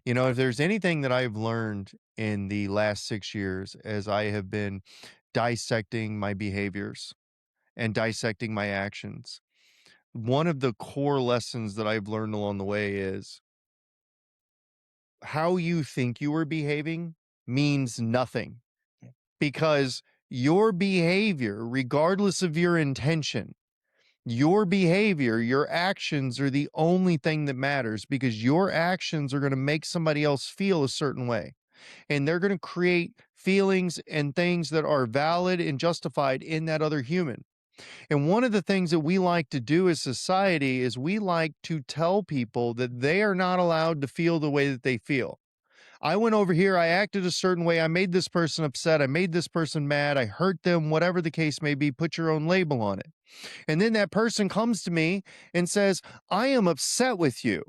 You know, if there's anything that I've learned in the last 6 years as I have been dissecting my behaviors and dissecting my actions, one of the core lessons that I've learned along the way is how you think you are behaving means nothing because your behavior, regardless of your intention, your behavior, your actions are the only thing that matters because your actions are going to make somebody else feel a certain way. And they're going to create feelings and things that are valid and justified in that other human. And one of the things that we like to do as society is we like to tell people that they are not allowed to feel the way that they feel. I went over here, I acted a certain way, I made this person upset, I made this person mad, I hurt them, whatever the case may be, put your own label on it. And then that person comes to me and says, I am upset with you.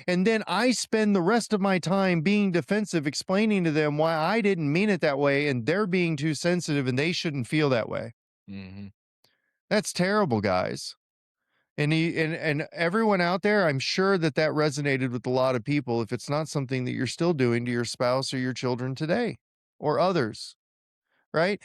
And then I spend the rest of my time being defensive, explaining to them why I didn't mean it that way and they're being too sensitive and they shouldn't feel that way. Mhm. That's terrible, guys. And everyone out there, I'm sure that that resonated with a lot of people if it's not something that you're still doing to your spouse or your children today or others, right?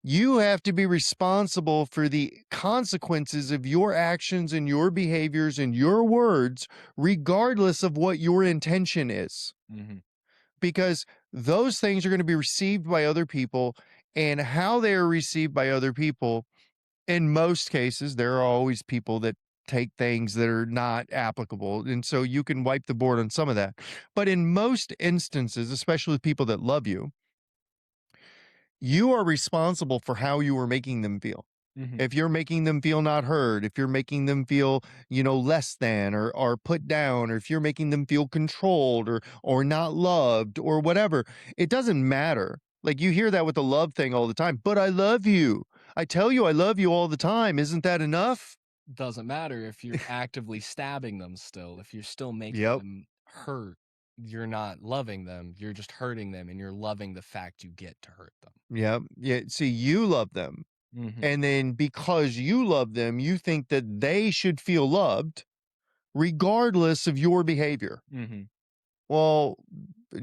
You have to be responsible for the consequences of your actions and your behaviors and your words, regardless of what your intention is, Mhm. because those things are going to be received by other people, and how they are received by other people. In most cases, there are always people that take things that are not applicable. And so you can wipe the board on some of that. But in most instances, especially with people that love you, you are responsible for how you are making them feel. Mhm. If you're making them feel not heard, if you're making them feel, less than or put down, or if you're making them feel controlled or not loved or whatever, it doesn't matter. Like you hear that with the love thing all the time, but I love you. I tell you I love you all the time. Isn't that enough? Doesn't matter if you're actively stabbing them still, if you're still making Yep. them hurt, you're not loving them, you're just hurting them, and you're loving the fact you get to hurt them. Yep. Yeah. See, you love them. Mhm. And then because you love them, you think that they should feel loved regardless of your behavior. Mhm. Well,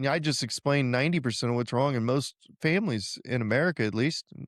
I just explained 90% of what's wrong in most families in America, at least.